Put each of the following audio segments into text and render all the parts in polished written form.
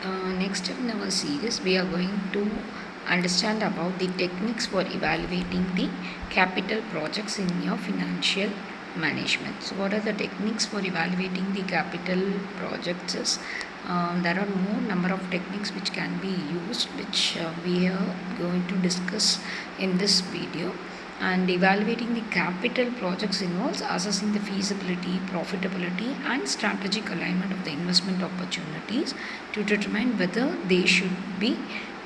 Next in our series, we are going to understand about the techniques for evaluating the capital projects in your financial management. So, what are the techniques for evaluating the capital projects? There are more number of techniques which can be used, which we are going to discuss in this video. And evaluating the capital projects involves assessing the feasibility, profitability, and strategic alignment of the investment opportunities to determine whether they should be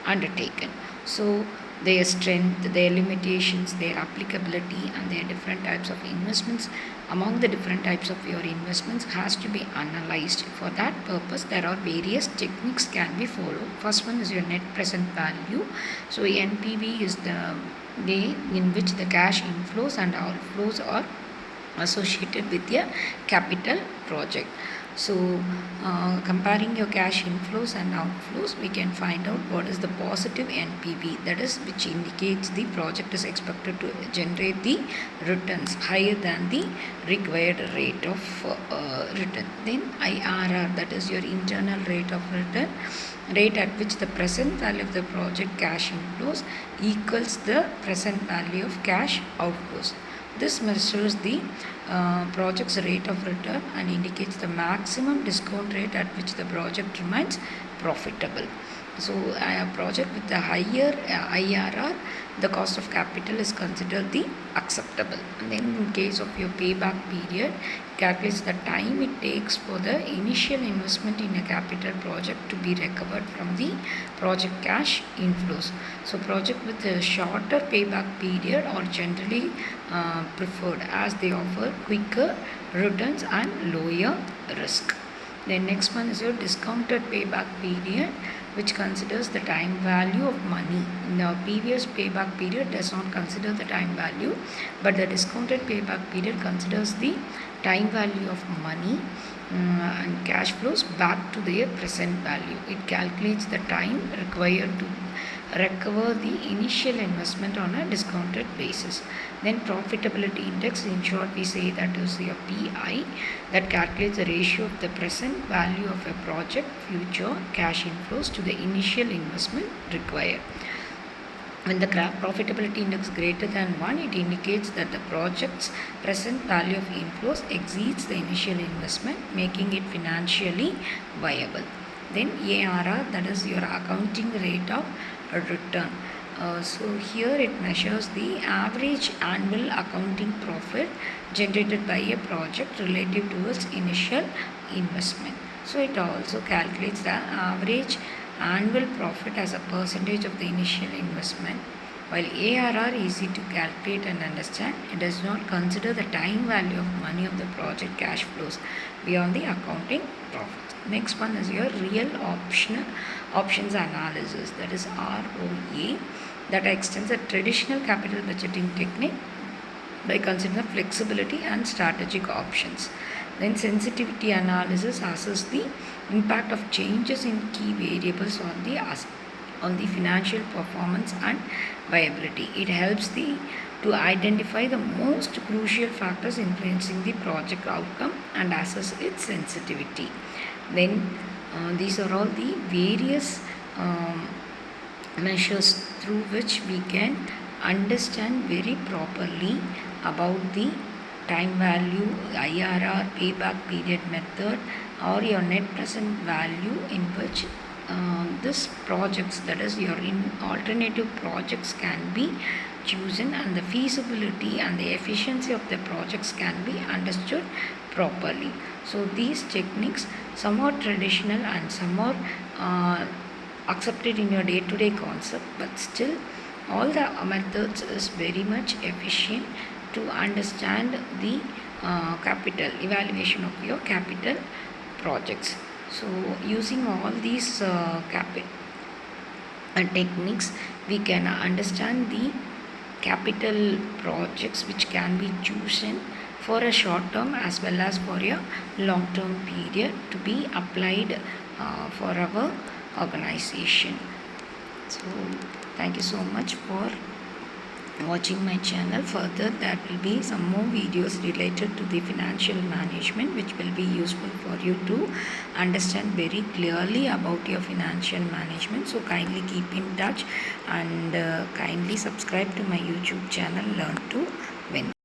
undertaken. So, their strength, their limitations, their applicability, and their different types of investments among the different types of your investments has to be analyzed. For that purpose, there are various techniques can be followed. First one is your net present value. So, NPV is the way in which the cash inflows and outflows are associated with a capital project. So, comparing your cash inflows and outflows, we can find out what is the positive NPV, that is, which indicates the project is expected to generate the returns higher than the required rate of return. Then IRR, that is your internal rate of return, rate at which the present value of the project cash inflows equals the present value of cash outflows. This measures the project's rate of return and indicates the maximum discount rate at which the project remains profitable. So, a project with a higher IRR, the cost of capital is considered the acceptable. And then in case of your payback period, calculates the time it takes for the initial investment in a capital project to be recovered from the project cash inflows. So, project with a shorter payback period are generally preferred as they offer quicker returns and lower risk. Then next one is your discounted payback period, which considers the time value of money. In the previous payback period does not consider the time value, but the discounted payback period considers the time value of money and cash flows back to their present value. It calculates the time required to recover the initial investment on a discounted basis. Then profitability index, in short we say that is your PI, that calculates the ratio of the present value of a project future cash inflows to the initial investment required. When the profitability index greater than 1, it indicates that the project's present value of inflows exceeds the initial investment, making it financially viable. Then ARR, that is your accounting rate of return. So here it measures the average annual accounting profit generated by a project relative to its initial investment. So it also calculates the average annual profit as a percentage of the initial investment. While ARR is easy to calculate and understand, it does not consider the time value of money of the project cash flows beyond the accounting profits. Next one is your real options analysis, that is ROA, that extends a traditional capital budgeting technique by considering flexibility and strategic options. Then sensitivity analysis assesses the impact of changes in key variables on the financial performance and viability. It helps to identify the most crucial factors influencing the project outcome and assess its sensitivity. Then these are all the various measures through which we can understand very properly about the time value, IRR, payback period method, or your net present value in which this projects, that is your alternative projects, can be chosen, and the feasibility and the efficiency of the projects can be understood properly. So these techniques, some are traditional and some are accepted in your day-to-day concept, but still all the methods is very much efficient to understand the capital evaluation of your capital projects. So using all these techniques, we can understand the capital projects which can be chosen for a short term as well as for a long term period to be applied for our organization. So thank you so much for watching my channel. Further, there will be some more videos related to the financial management which will be useful for you to understand very clearly about your financial management. So kindly keep in touch and kindly subscribe to my YouTube channel Learn to Win.